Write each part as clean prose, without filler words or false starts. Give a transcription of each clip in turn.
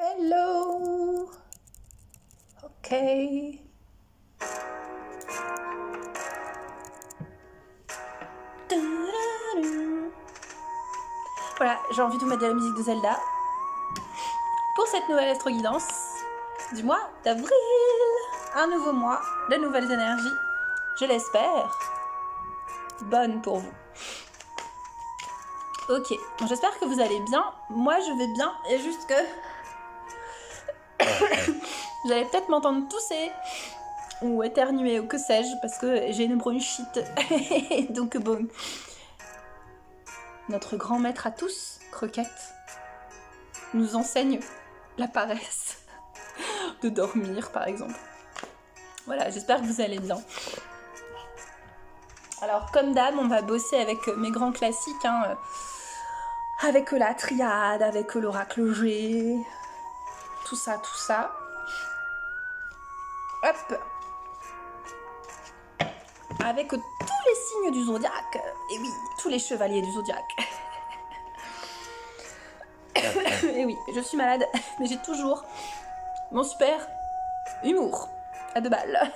Hello. Ok. Voilà, j'ai envie de vous mettre de la musique de Zelda pour cette nouvelle astro-guidance du mois d'avril. Un nouveau mois, de nouvelles énergies, je l'espère, bonnes pour vous. Ok, j'espère que vous allez bien. Moi, je vais bien, et juste que vous allez peut-être m'entendre tousser ou éternuer ou que sais-je, parce que j'ai une bronchite. Donc bon, notre grand maître à tous, Croquette, nous enseigne la paresse de dormir, par exemple. Voilà, j'espère que vous allez bien. Alors, comme d'hab, on va bosser avec mes grands classiques, hein, avec la triade, avec l'oracle G, tout ça, tout ça. Hop. Avec tous les signes du zodiaque. Et oui, tous les chevaliers du zodiaque. Et oui, je suis malade, mais j'ai toujours mon super humour à 2 balles.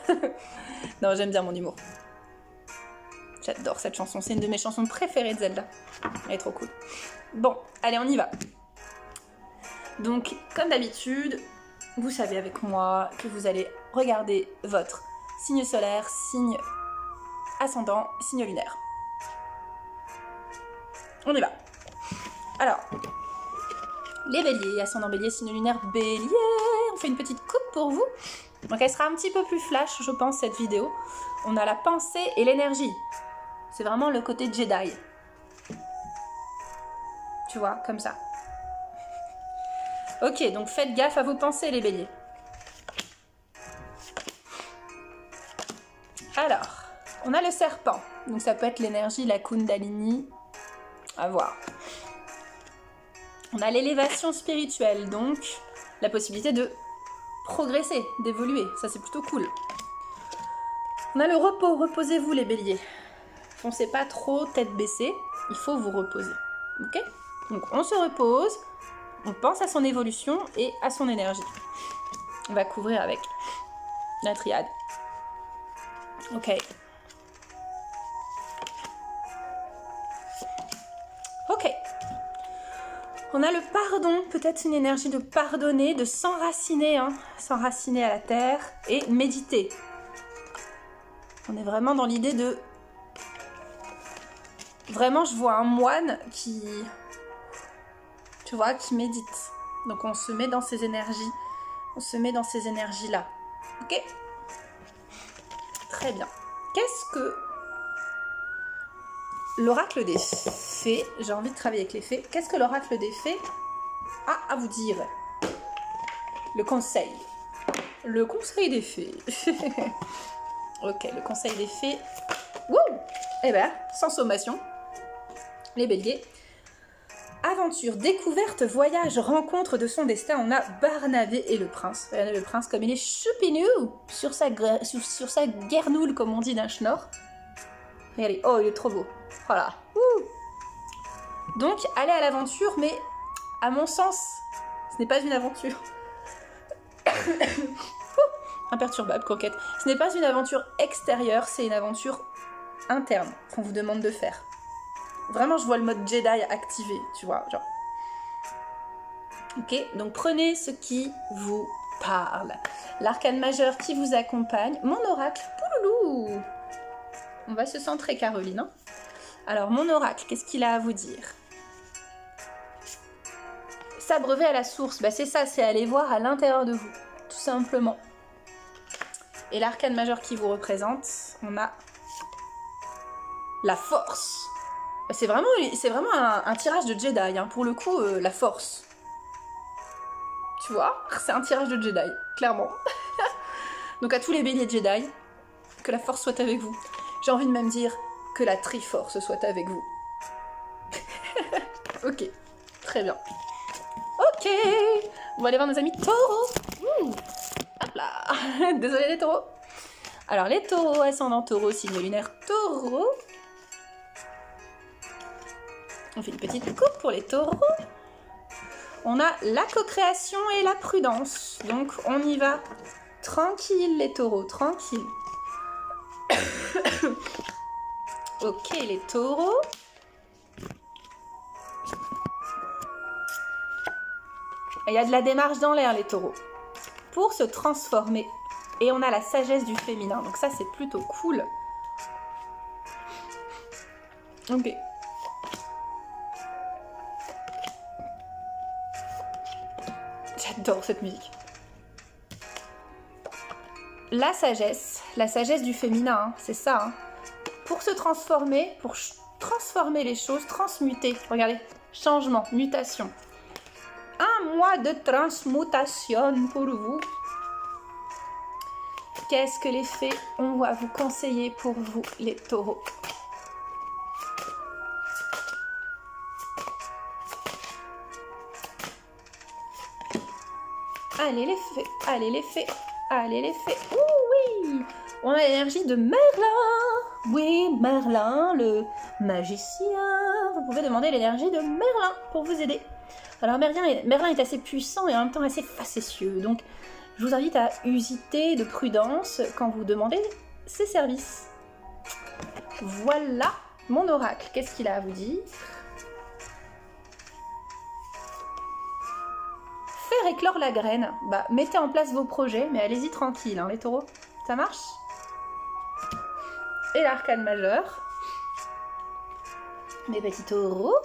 Non, j'aime bien mon humour. J'adore cette chanson, c'est une de mes chansons préférées de Zelda. Elle est trop cool. Bon, allez, on y va. Donc, comme d'habitude, vous savez avec moi que vous allez regarder votre signe solaire, signe ascendant, signe lunaire. On y va. Alors, les béliers, ascendant bélier, signe lunaire bélier. On fait une petite coupe pour vous. Donc elle sera un petit peu plus flash, je pense, cette vidéo. On a la pensée et l'énergie. C'est vraiment le côté Jedi. Tu vois, comme ça. Ok, donc faites gaffe à vos pensées, les béliers. Alors, on a le serpent. Donc ça peut être l'énergie, la Kundalini. À voir. On a l'élévation spirituelle, donc la possibilité de progresser, d'évoluer. Ça, c'est plutôt cool. On a le repos. Reposez-vous, les béliers. Foncez pas trop tête baissée. Il faut vous reposer. Ok? Donc, on se repose. On pense à son évolution et à son énergie. On va couvrir avec la triade. Ok. Ok. On a le pardon, peut-être une énergie de pardonner, de s'enraciner, hein, s'enraciner à la terre et méditer. On est vraiment dans l'idée de... Vraiment, je vois un moine qui... Tu vois, qui médite. Donc on se met dans ces énergies. On se met dans ces énergies-là. Ok? Très bien. Qu'est-ce que... L'oracle des fées, j'ai envie de travailler avec les fées. Qu'est-ce que l'oracle des fées a à vous dire? Le conseil. Le conseil des fées. Ok, le conseil des fées. Wouh! Eh ben, sans sommation. Les béliers. Aventure, découverte, voyage, rencontre de son destin. On a Barnavé et le prince. Regardez le prince comme il est choupinou sur sa guernoule, comme on dit d'un schnorr. Regardez, oh, il est trop beau. Voilà. Donc, allez à l'aventure, mais à mon sens, ce n'est pas une aventure. Imperturbable, Croquette. Ce n'est pas une aventure extérieure, c'est une aventure interne qu'on vous demande de faire. Vraiment, je vois le mode Jedi activé, tu vois, genre. Ok, donc prenez ce qui vous parle. L'arcane majeur qui vous accompagne. Mon oracle, pouloulou. On va se centrer, Caroline. Hein. Alors, mon oracle, qu'est-ce qu'il a à vous dire? S'abreuver à la source, bah c'est ça, c'est aller voir à l'intérieur de vous, tout simplement. Et l'arcane majeur qui vous représente, on a la force. C'est vraiment un tirage de Jedi, hein. Pour le coup, la force. Tu vois, c'est un tirage de Jedi, clairement. Donc à tous les béliers Jedi, que la force soit avec vous. J'ai envie de même dire que la Triforce soit avec vous. Ok, très bien. Ok, on va aller voir nos amis taureaux. Hop là, désolé les taureaux. Alors les taureaux, ascendant taureau, signe lunaire taureau. On fait une petite coupe pour les taureaux. On a la co-création et la prudence. Donc, on y va tranquille, les taureaux, tranquille. Ok, les taureaux. Il y a de la démarche dans l'air, les taureaux. Pour se transformer. Et on a la sagesse du féminin. Donc ça, c'est plutôt cool. Ok. J'adore cette musique. La sagesse du féminin, hein, c'est ça. Hein. Pour se transformer, pour transformer les choses, transmuter. Regardez, changement, mutation. Un mois de transmutation pour vous. Qu'est-ce que les fées ont à vous conseiller pour vous, les taureaux? Allez les fées, allez les fées, allez les fées. Ouh oui! On a l'énergie de Merlin. Oui, Merlin, le magicien. Vous pouvez demander l'énergie de Merlin pour vous aider. Alors Merlin est assez puissant et en même temps assez facétieux. Donc je vous invite à user de prudence quand vous demandez ses services. Voilà mon oracle. Qu'est-ce qu'il a à vous dire? Faire éclore la graine. Bah, mettez en place vos projets, mais allez-y tranquille, hein, les taureaux. Ça marche? Et l'arcane majeur. Mes petits taureaux.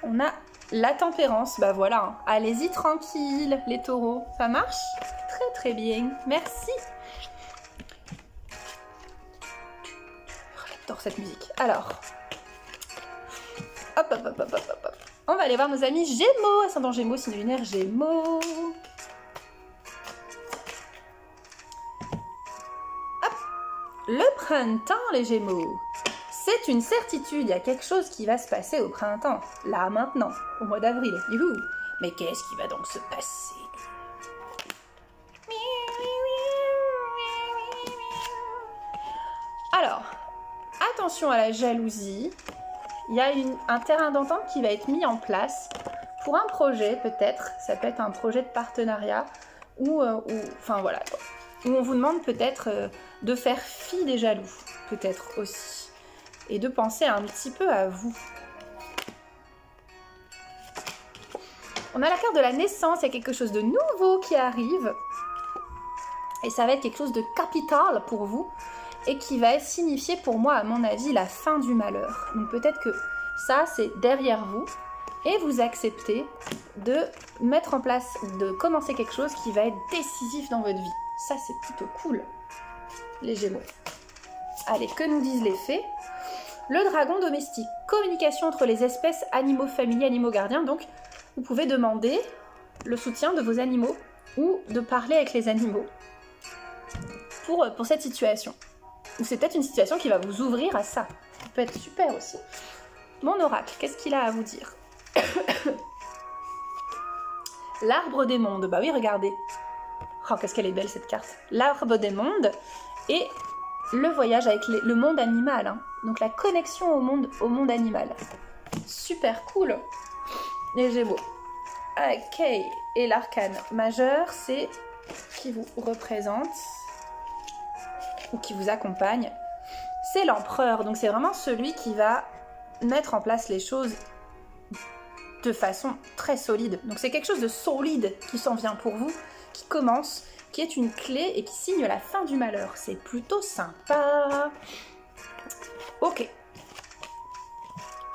On a la tempérance. Bah voilà, hein. Allez-y tranquille, les taureaux. Ça marche? Très très bien. Merci. J'adore cette musique. Alors... Hop, hop, hop, hop, hop, hop. On va aller voir nos amis Gémeaux, ascendant Gémeaux, signe lunaire Gémeaux. Hop. Le printemps, les Gémeaux. C'est une certitude, il y a quelque chose qui va se passer au printemps. Là, maintenant, au mois d'avril. Youhou. Mais qu'est-ce qui va donc se passer? Alors, attention à la jalousie. Il y a un terrain d'entente qui va être mis en place pour un projet, peut-être. Ça peut être un projet de partenariat ou enfin voilà, quoi. Où on vous demande peut-être de faire fi des jaloux, peut-être aussi. Et de penser un petit peu à vous. On a la carte de la naissance, il y a quelque chose de nouveau qui arrive. Et ça va être quelque chose de capital pour vous. Et qui va signifier pour moi, à mon avis, la fin du malheur. Donc peut-être que ça, c'est derrière vous. Et vous acceptez de mettre en place, de commencer quelque chose qui va être décisif dans votre vie. Ça, c'est plutôt cool, les Gémeaux. Allez, que nous disent les fées? Le dragon domestique. Communication entre les espèces, animaux familiers, animaux gardiens. Donc, vous pouvez demander le soutien de vos animaux ou de parler avec les animaux pour cette situation. Ou c'est peut-être une situation qui va vous ouvrir à ça. Ça peut être super aussi. Mon oracle, qu'est-ce qu'il a à vous dire? L'arbre des mondes. Bah oui, regardez. Oh, qu'est-ce qu'elle est belle cette carte. L'arbre des mondes et le voyage avec le monde animal. Hein. Donc la connexion au monde animal. Super cool. Les Gémeaux. Ok. Et l'arcane majeur, c'est qui vous représente ou qui vous accompagne, c'est l'empereur. Donc c'est vraiment celui qui va mettre en place les choses de façon très solide. Donc c'est quelque chose de solide qui s'en vient pour vous, qui commence, qui est une clé et qui signe la fin du malheur. C'est plutôt sympa. Ok.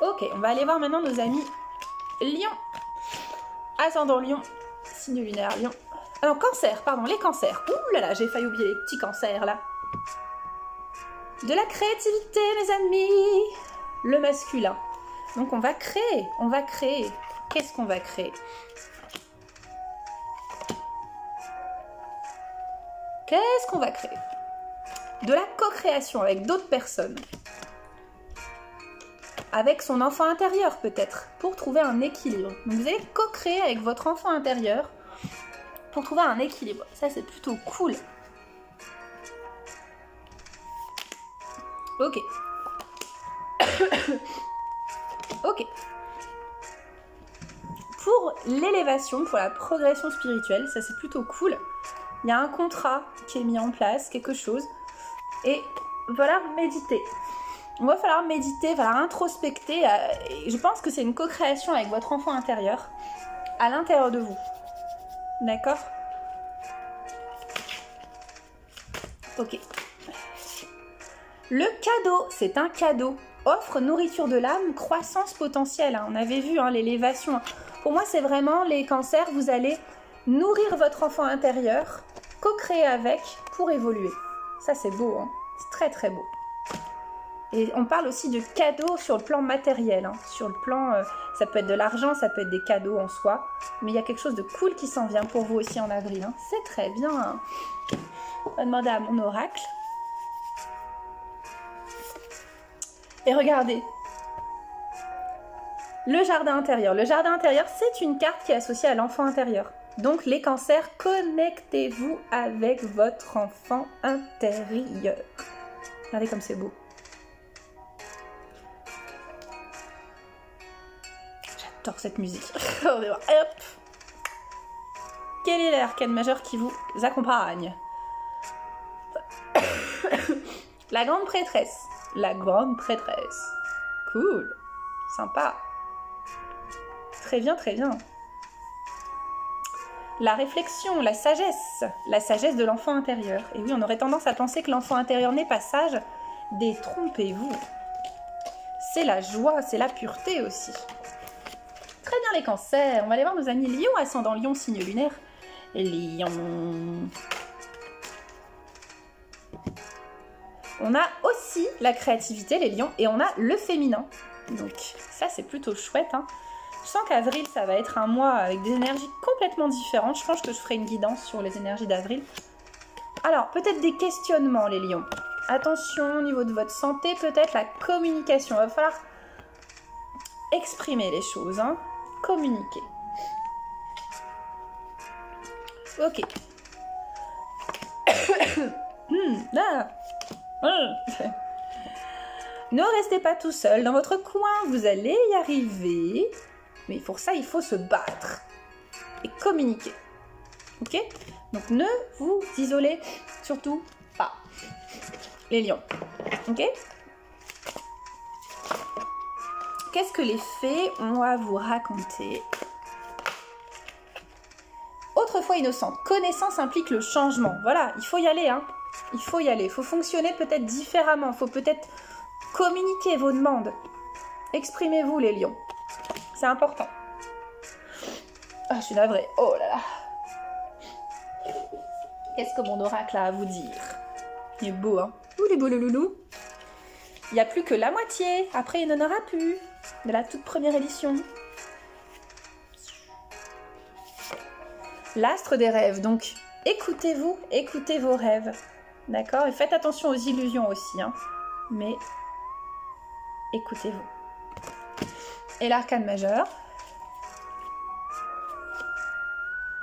Ok, on va aller voir maintenant nos amis Lion. Ascendant Lion, signe lunaire Lion. Ah non, Cancer, pardon, les cancers. Ouh là là, j'ai failli oublier les petits cancers là. De la créativité, mes amis. Le masculin. Donc on va créer, on va créer. Qu'est-ce qu'on va créer? Qu'est-ce qu'on va créer? De la co-création avec d'autres personnes. Avec son enfant intérieur peut-être, pour trouver un équilibre. Donc vous allez co-créer avec votre enfant intérieur pour trouver un équilibre. Ça c'est plutôt cool. Ok. Ok. Pour l'élévation, pour la progression spirituelle, ça c'est plutôt cool. Il y a un contrat qui est mis en place, quelque chose. Et il va falloir méditer. Il va falloir méditer, il va falloir introspecter. Et je pense que c'est une co-création avec votre enfant intérieur, à l'intérieur de vous. D'accord? Ok. Le cadeau, c'est un cadeau. Offre nourriture de l'âme, croissance potentielle. Hein. On avait vu hein, l'élévation. Pour moi, c'est vraiment les cancers. Vous allez nourrir votre enfant intérieur, co-créer avec pour évoluer. Ça, c'est beau. Hein. C'est très, très beau. Et on parle aussi de cadeaux sur le plan matériel. Hein. Sur le plan, ça peut être de l'argent, ça peut être des cadeaux en soi. Mais il y a quelque chose de cool qui s'en vient pour vous aussi en avril. Hein. C'est très bien. Hein. On va demander à mon oracle. Et regardez, le jardin intérieur. Le jardin intérieur, c'est une carte qui est associée à l'enfant intérieur. Donc les cancers, connectez-vous avec votre enfant intérieur. Regardez comme c'est beau. J'adore cette musique. On va voir. Hop. Quel est l'arcane majeur qui vous accompagne? La grande prêtresse. La grande prêtresse. Cool. Sympa. Très bien, très bien. La réflexion, la sagesse de l'enfant intérieur. Et oui, on aurait tendance à penser que l'enfant intérieur n'est pas sage. Détrompez-vous. C'est la joie, c'est la pureté aussi. Très bien les cancers. On va aller voir nos amis Lion, ascendant Lion, signe lunaire. Lion. On a aussi la créativité, les lions, et on a le féminin. Donc ça, c'est plutôt chouette. Hein. Je sens qu'avril, ça va être un mois avec des énergies complètement différentes. Je pense que je ferai une guidance sur les énergies d'avril. Alors, peut-être des questionnements, les lions. Attention au niveau de votre santé, peut-être la communication. Il va falloir exprimer les choses, hein. Communiquer. Ok. Là. Ne restez pas tout seul dans votre coin, vous allez y arriver. Mais pour ça, il faut se battre et communiquer. Ok? Donc ne vous isolez surtout pas. Les lions. Ok? Qu'est-ce que les fées ont à vous raconter? Autrefois innocente, connaissance implique le changement. Voilà, il faut y aller, hein. Il faut y aller, il faut fonctionner peut-être différemment, il faut peut-être communiquer vos demandes. Exprimez-vous les lions, c'est important. Ah, je suis navrée, oh là là. Qu'est-ce que mon oracle a à vous dire? Il est beau, hein. Ouh, les beaux le loulou. Il n'y a plus que la moitié, après il n'y en aura plus, de la toute première édition. L'astre des rêves, donc écoutez-vous, écoutez vos rêves. D'accord? Et faites attention aux illusions aussi, hein. Mais écoutez-vous. Et l'arcane majeur.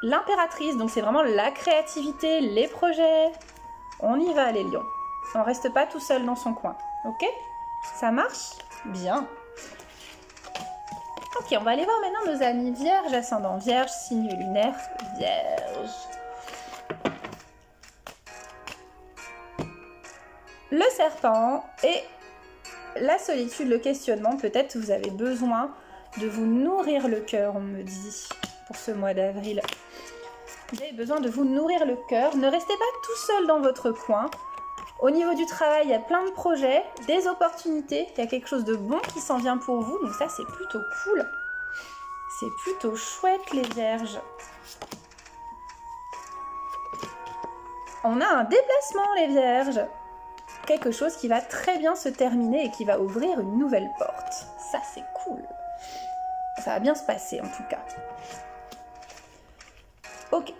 L'impératrice, donc c'est vraiment la créativité, les projets. On y va les lions. On reste pas tout seul dans son coin. Ok? Ça marche? Bien. Ok, on va aller voir maintenant nos amis vierges, ascendant vierge, signe lunaire, vierge. Le serpent et la solitude, le questionnement. Peut-être vous avez besoin de vous nourrir le cœur, on me dit, pour ce mois d'avril. Vous avez besoin de vous nourrir le cœur. Ne restez pas tout seul dans votre coin. Au niveau du travail, il y a plein de projets, des opportunités. Il y a quelque chose de bon qui s'en vient pour vous. Donc ça, c'est plutôt cool. C'est plutôt chouette, les vierges. On a un déplacement, les vierges. Quelque chose qui va très bien se terminer et qui va ouvrir une nouvelle porte. Ça, c'est cool. Ça va bien se passer, en tout cas. Ok.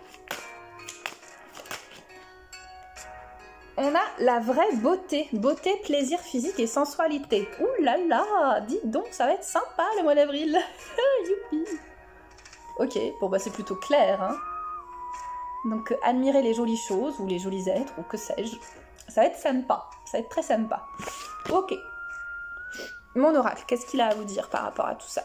On a la vraie beauté. Beauté, plaisir physique et sensualité. Ouh là là, dites donc, ça va être sympa le mois d'avril. Youpi. Ok, bon bah c'est plutôt clair, hein. Donc admirez les jolies choses ou les jolis êtres ou que sais-je. Ça va être sympa, ça va être très sympa. Ok. mon oracle, qu'est-ce qu'il a à vous dire par rapport à tout ça?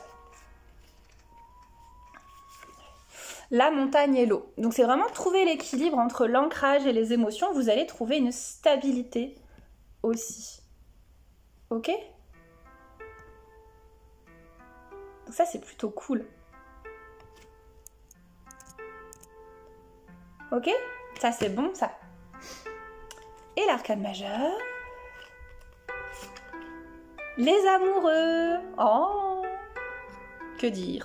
La montagne et l'eau. Donc c'est vraiment trouver l'équilibre entre l'ancrage et les émotions. Vous allez trouver une stabilité aussi. Ok? Donc ça c'est plutôt cool. Ok? Ça c'est bon ça. Et l'arcane majeur. Les amoureux. Oh! Que dire?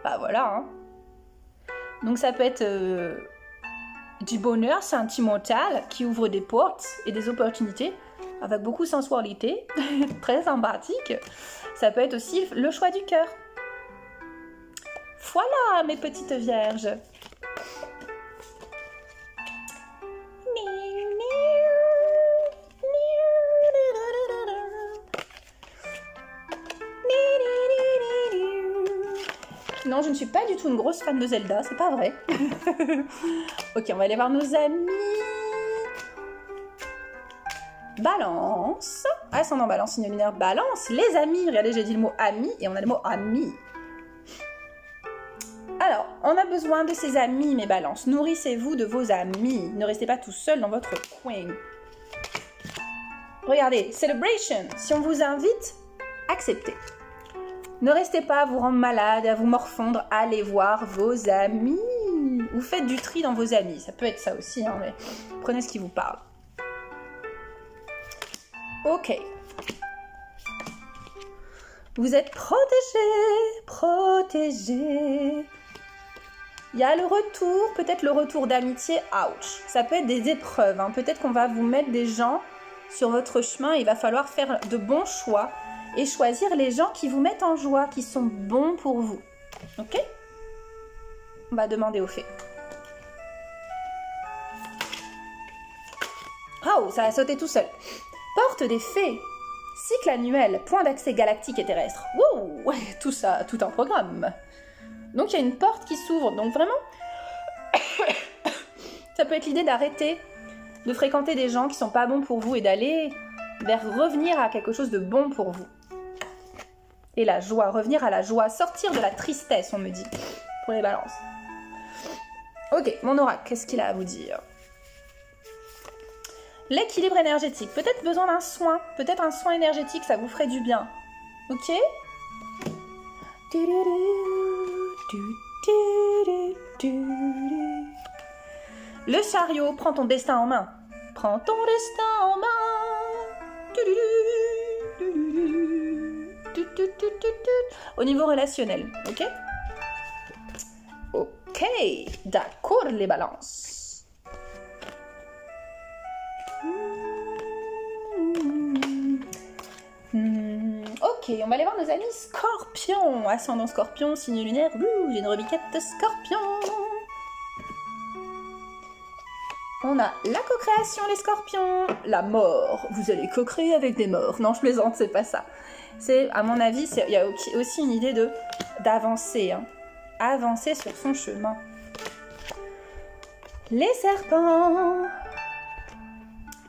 Bah voilà, hein. Donc ça peut être du bonheur sentimental qui ouvre des portes et des opportunités avec beaucoup de sensualité, très sympathique. Ça peut être aussi le choix du cœur. Voilà mes petites vierges. Non, je ne suis pas du tout une grosse fan de Zelda, c'est pas vrai. Ok, on va aller voir nos amis. Balance. Ascendant Balance, signe lunaire Balance. Les amis, regardez, j'ai dit le mot ami et on a le mot ami. Alors, on a besoin de ces amis, mes balances. Nourrissez-vous de vos amis. Ne restez pas tout seul dans votre coin. Regardez, celebration. Si on vous invite, acceptez. Ne restez pas à vous rendre malade, à vous morfondre, allez voir vos amis. Ou faites du tri dans vos amis, ça peut être ça aussi, hein, mais prenez ce qui vous parle. Ok. Vous êtes protégés, protégés. Il y a le retour, peut-être le retour d'amitié, ouch. Ça peut être des épreuves, hein. Peut-être qu'on va vous mettre des gens sur votre chemin, il va falloir faire de bons choix. Et choisir les gens qui vous mettent en joie, qui sont bons pour vous. Ok? On va demander aux fées. Oh, ça a sauté tout seul. Porte des fées. Cycle annuel. Point d'accès galactique et terrestre. Wouh! Tout ça, tout un programme. Donc il y a une porte qui s'ouvre. Donc vraiment, ça peut être l'idée d'arrêter de fréquenter des gens qui sont pas bons pour vous et d'aller vers revenir à quelque chose de bon pour vous. Et la joie, revenir à la joie, sortir de la tristesse, on me dit, pour les balances. Ok, mon oracle, qu'est-ce qu'il a à vous dire? L'équilibre énergétique, peut-être besoin d'un soin, peut-être un soin énergétique, ça vous ferait du bien. Ok? Le chariot, prends ton destin en main. Prends ton destin en main. Au niveau relationnel, ok? Ok, d'accord les balances. Ok, on va aller voir nos amis scorpions. Ascendant scorpion, signe lunaire, j'ai une rebiquette de scorpion. On a la co-création, les scorpions. La mort, vous allez co-créer avec des morts. Non, je plaisante, c'est pas ça. C'est, à mon avis, il y a aussi une idée d'avancer. Hein. Avancer sur son chemin. Les serpents.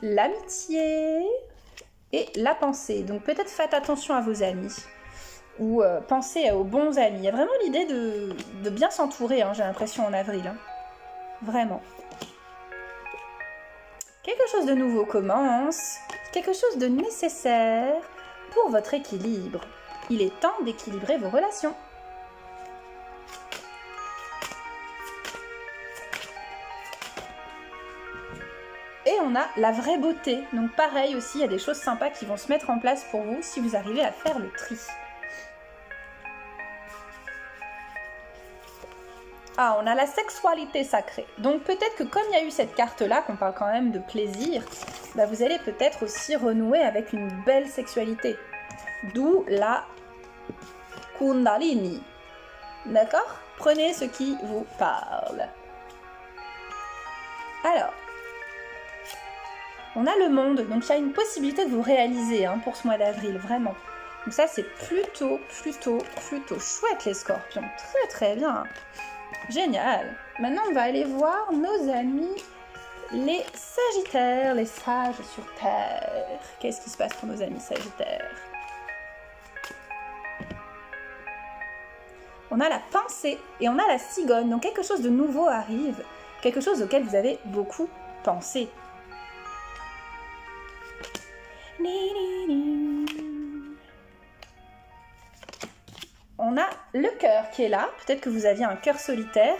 L'amitié. Et la pensée. Donc peut-être faites attention à vos amis. Ou pensez aux bons amis. Il y a vraiment l'idée de bien s'entourer, hein, j'ai l'impression, en avril. Hein. Vraiment. Quelque chose de nouveau commence. Quelque chose de nécessaire pour votre équilibre. Il est temps d'équilibrer vos relations. Et on a la vraie beauté. Donc pareil aussi, il y a des choses sympas qui vont se mettre en place pour vous si vous arrivez à faire le tri. Ah, on a la sexualité sacrée. Donc peut-être que comme il y a eu cette carte-là, qu'on parle quand même de plaisir, bah vous allez peut-être aussi renouer avec une belle sexualité. D'où la Kundalini. D'accord? Prenez ce qui vous parle. Alors, on a le monde, donc il y a une possibilité de vous réaliser hein, pour ce mois d'avril, vraiment. Donc ça, c'est plutôt chouette les scorpions. Très très bien. Génial. Maintenant, on va aller voir nos amis les sagittaires, les sages sur Terre. Qu'est-ce qui se passe pour nos amis sagittaires? on a la pensée et on a la cigogne. Donc quelque chose de nouveau arrive, quelque chose auquel vous avez beaucoup pensé. On a le cœur qui est là. Peut-être que vous aviez un cœur solitaire,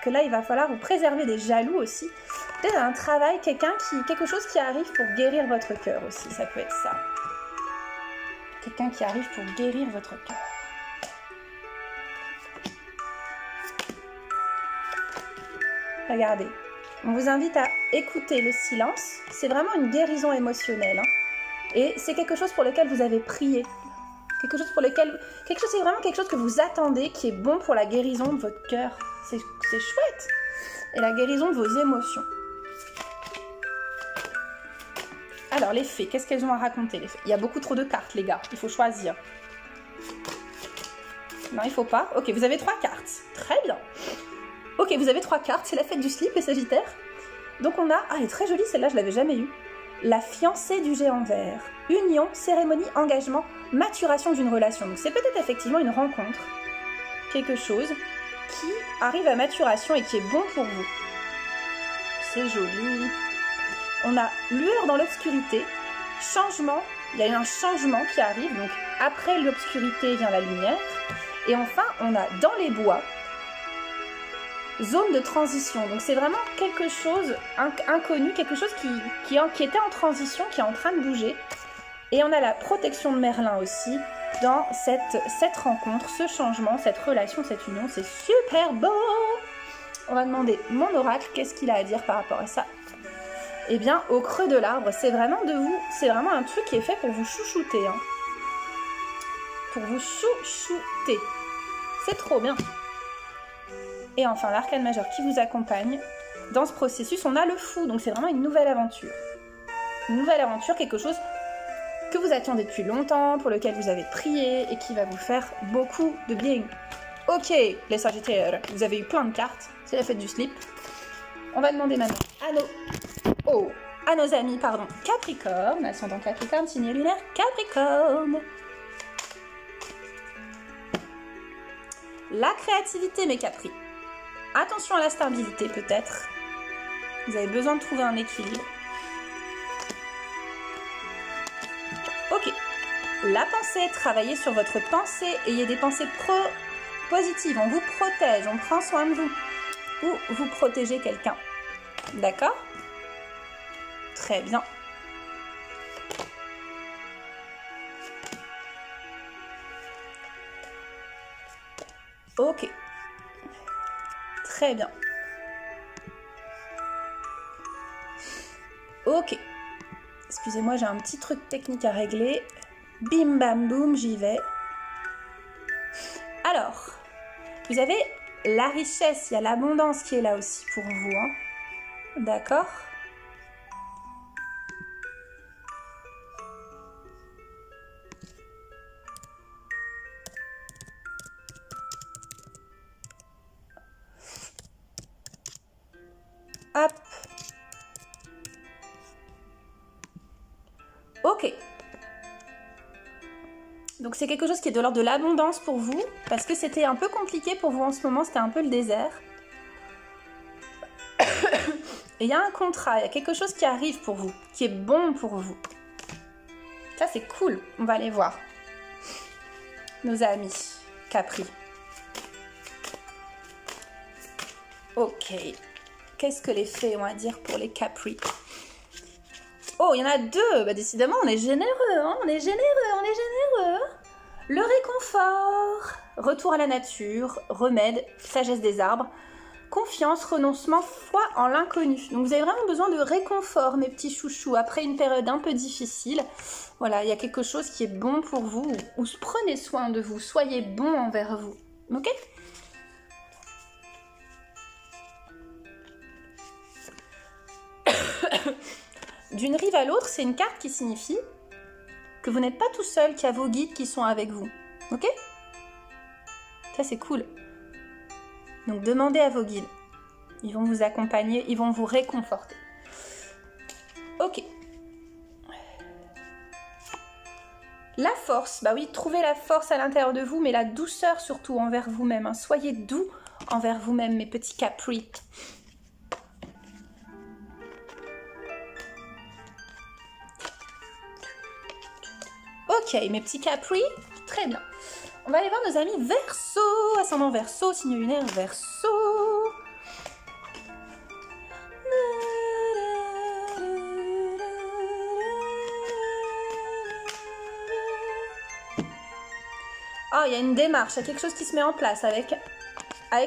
que là il va falloir vous préserver des jaloux aussi. Peut-être un travail, quelque chose qui arrive pour guérir votre cœur aussi, ça peut être ça. Quelqu'un qui arrive pour guérir votre cœur. Regardez, on vous invite à écouter le silence. C'est vraiment une guérison émotionnelle. Et c'est quelque chose pour lequel vous avez prié. C'est vraiment quelque chose que vous attendez, qui est bon pour la guérison de votre cœur. C'est chouette. Et la guérison de vos émotions. Alors, les fées, qu'est-ce qu'elles ont à raconter, les fées? Il y a beaucoup trop de cartes, les gars. Il faut choisir. Non, il ne faut pas. Ok, vous avez 3 cartes. Très bien. Ok, vous avez 3 cartes. C'est la fête du slip, les Sagittaires. Donc, on a... Ah, elle est très jolie, celle-là, je ne l'avais jamais eue. La fiancée du géant vert. Union, cérémonie, engagement, maturation d'une relation. Donc, c'est peut-être effectivement une rencontre. Quelque chose qui arrive à maturation et qui est bon pour vous. C'est joli. On a lueur dans l'obscurité, changement, il y a un changement qui arrive, donc après l'obscurité vient la lumière. Et enfin, on a dans les bois, zone de transition. Donc c'est vraiment quelque chose inconnu, quelque chose qui était en transition, qui est en train de bouger. Et on a la protection de Merlin aussi dans cette rencontre, ce changement, cette relation, cette union. C'est super beau! On va demander mon oracle, qu'est-ce qu'il a à dire par rapport à ça? Eh bien, au creux de l'arbre, c'est vraiment un truc qui est fait pour vous chouchouter. Hein. Pour vous chouchouter. C'est trop bien. Et enfin, l'arcane majeur qui vous accompagne. Dans ce processus, on a le fou. Donc, c'est vraiment une nouvelle aventure. Une nouvelle aventure, quelque chose que vous attendez depuis longtemps, pour lequel vous avez prié et qui va vous faire beaucoup de bien. Ok, les Sagittaires, vous avez eu plein de cartes. C'est la fête du slip. On va demander maintenant à nos amis, Capricorne, ascendant Capricorne, signe lunaire Capricorne. La créativité, mes Capri. Attention à la stabilité, peut-être. Vous avez besoin de trouver un équilibre. Ok. La pensée, travaillez sur votre pensée. Ayez des pensées positives. On vous protège, on prend soin de vous. Ou vous protégez quelqu'un. D'accord ? Très bien. Ok. Très bien. Ok. Excusez-moi, j'ai un petit truc technique à régler. Bim bam boum, j'y vais. Alors, vous avez la richesse, il y a l'abondance qui est là aussi pour vous. Hein. D'accord ? Hop. Ok. Donc c'est quelque chose qui est de l'ordre de l'abondance pour vous, parce que c'était un peu compliqué pour vous en ce moment, c'était un peu le désert. Et il y a un contrat, il y a quelque chose qui arrive pour vous, qui est bon pour vous. Ça c'est cool, on va aller voir. Nos amis Capri. Ok. Qu'est-ce que les fées ont à dire pour les Capri? Oh, il y en a 2. Bah, décidément, on est généreux, hein, on est généreux. Le réconfort, retour à la nature, remède, sagesse des arbres, confiance, renoncement, foi en l'inconnu. Donc, vous avez vraiment besoin de réconfort, mes petits chouchous, après une période un peu difficile. Voilà, il y a quelque chose qui est bon pour vous, ou prenez soin de vous, soyez bon envers vous. Ok ? D'une rive à l'autre, c'est une carte qui signifie que vous n'êtes pas tout seul, qu'il y a vos guides qui sont avec vous. Ok ? Ça, c'est cool. Donc, demandez à vos guides. Ils vont vous accompagner, ils vont vous réconforter. Ok. La force, bah oui, trouvez la force à l'intérieur de vous, mais la douceur surtout envers vous-même. Hein. Soyez doux envers vous-même, mes petits Capri. Ok, mes petits Capri, très bien. On va aller voir nos amis Verseau, ascendant Verseau, signe lunaire Verseau. Oh, il y a une démarche, il y a quelque chose qui se met en place avec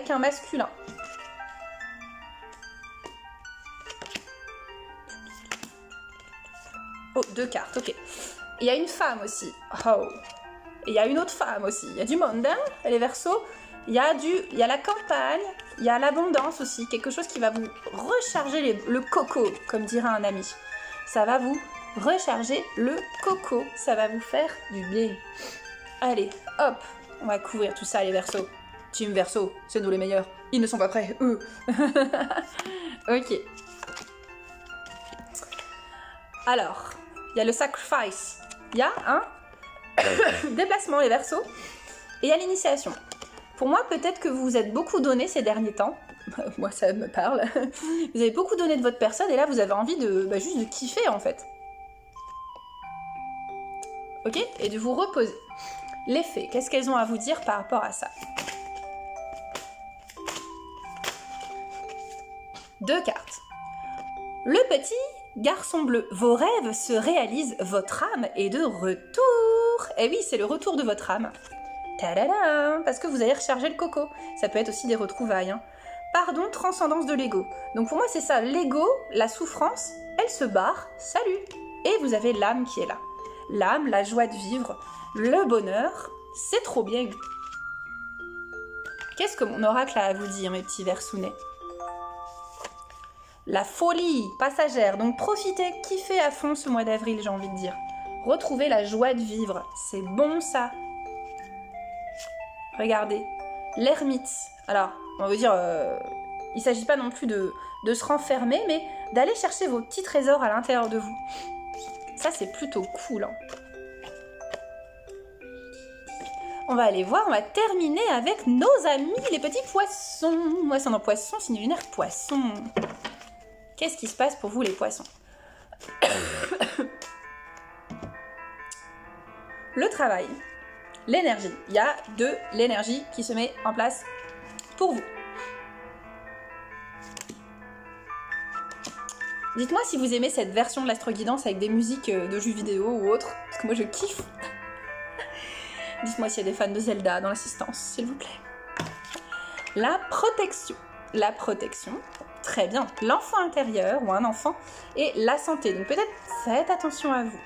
un masculin. Oh, 2 cartes, ok. Il y a une femme aussi. Oh. Et il y a une autre femme aussi. Il y a du monde, hein, les Verseaux. Il y a la campagne, il y a l'abondance aussi. Quelque chose qui va vous recharger le coco, comme dirait un ami. Ça va vous recharger le coco. Ça va vous faire du bien. Allez, hop, on va couvrir tout ça, les Verseaux. Team Verseau, c'est nous les meilleurs. Ils ne sont pas prêts, eux. Ok. Alors, il y a le sacrifice. Il y a un déplacement, les Verseaux. Et il y a l'initiation. Pour moi, peut-être que vous vous êtes beaucoup donné ces derniers temps. Moi, ça me parle. Vous avez beaucoup donné de votre personne et là, vous avez envie de juste de kiffer, en fait. Ok? Et de vous reposer. Les fées, qu'est-ce qu'elles ont à vous dire par rapport à ça? 2 cartes. Le petit garçon bleu, vos rêves se réalisent, votre âme est de retour. Eh oui, c'est le retour de votre âme. Tadada, parce que vous allez recharger le coco. Ça peut être aussi des retrouvailles. Hein. Pardon, transcendance de l'ego. Donc pour moi, c'est ça, l'ego, la souffrance, elle se barre, salut. Et vous avez l'âme qui est là. L'âme, la joie de vivre, le bonheur, c'est trop bien. Qu'est-ce que mon oracle a à vous dire, mes petits Versounets? La folie passagère, donc profitez, kiffez à fond ce mois d'avril, j'ai envie de dire. Retrouvez la joie de vivre, c'est bon ça. Regardez, l'ermite. Alors, on va vous dire, il ne s'agit pas non plus de se renfermer, mais d'aller chercher vos petits trésors à l'intérieur de vous. Ça, c'est plutôt cool. Hein. On va aller voir, on va terminer avec nos amis, les petits poissons. Moi, c'est un poisson, signe lunaire poisson. Qu'est-ce qui se passe pour vous, les poissons? Le travail, l'énergie. Il y a de l'énergie qui se met en place pour vous. Dites-moi si vous aimez cette version de l'astro-guidance avec des musiques de jeux vidéo ou autre, parce que moi je kiffe. Dites-moi s'il y a des fans de Zelda dans l'assistance, s'il vous plaît. La protection. La protection, très bien. L'enfant intérieur ou un enfant et la santé. Donc peut-être faites attention à vous.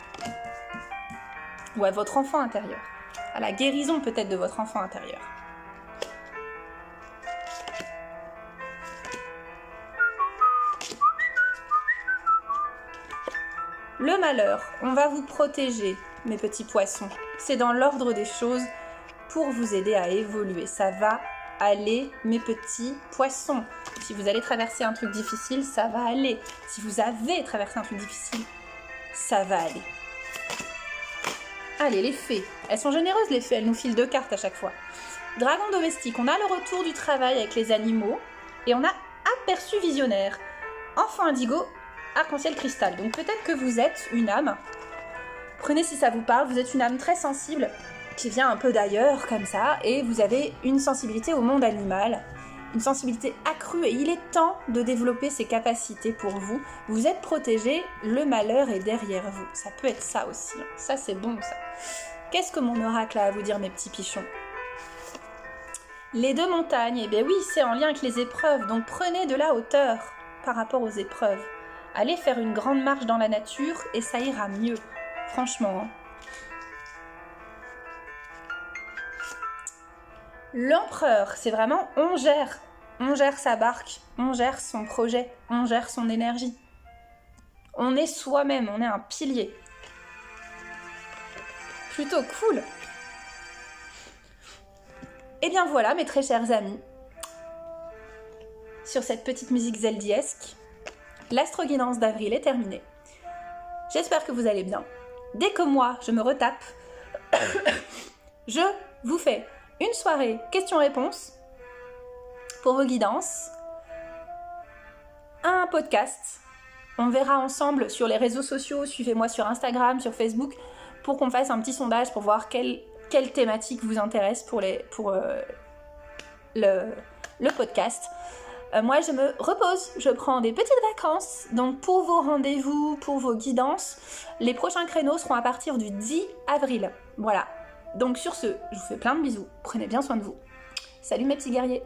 Ou à votre enfant intérieur. À la guérison peut-être de votre enfant intérieur. Le malheur, on va vous protéger, mes petits poissons. C'est dans l'ordre des choses pour vous aider à évoluer. Ça va aller, mes petits poissons. Si vous allez traverser un truc difficile, ça va aller. Si vous avez traversé un truc difficile, ça va aller. Allez, les fées. Elles sont généreuses, les fées. Elles nous filent 2 cartes à chaque fois. Dragon domestique. On a le retour du travail avec les animaux. Et on a aperçu visionnaire. Enfant indigo, arc-en-ciel cristal. Donc peut-être que vous êtes une âme. Prenez si ça vous parle. Vous êtes une âme très sensible qui vient un peu d'ailleurs, comme ça. Et vous avez une sensibilité au monde animal. Une sensibilité accrue. Et il est temps de développer ces capacités pour vous. Vous êtes protégé. Le malheur est derrière vous. Ça peut être ça aussi. Ça, c'est bon, ça. Qu'est-ce que mon oracle a à vous dire, mes petits pichons? Les 2 montagnes. Eh bien oui, c'est en lien avec les épreuves. Donc prenez de la hauteur par rapport aux épreuves. Allez faire une grande marche dans la nature et ça ira mieux. Franchement. Hein. L'empereur, c'est vraiment on gère sa barque, on gère son projet, on gère son énergie. On est soi-même, on est un pilier. Plutôt cool. Et bien voilà, mes très chers amis, sur cette petite musique zeldiesque, l'astro-guidance d'avril est terminée. J'espère que vous allez bien. Dès que moi, je me retape Je vous fais une soirée questions-réponses pour vos guidances, un podcast. On verra ensemble sur les réseaux sociaux, suivez-moi sur Instagram, sur Facebook, pour qu'on fasse un petit sondage pour voir quelle thématique vous intéresse pour le podcast. Moi, je me repose, je prends des petites vacances. Donc, pour vos rendez-vous, pour vos guidances, les prochains créneaux seront à partir du 10 avril. Voilà. Donc, sur ce, je vous fais plein de bisous. Prenez bien soin de vous. Salut mes petits guerriers.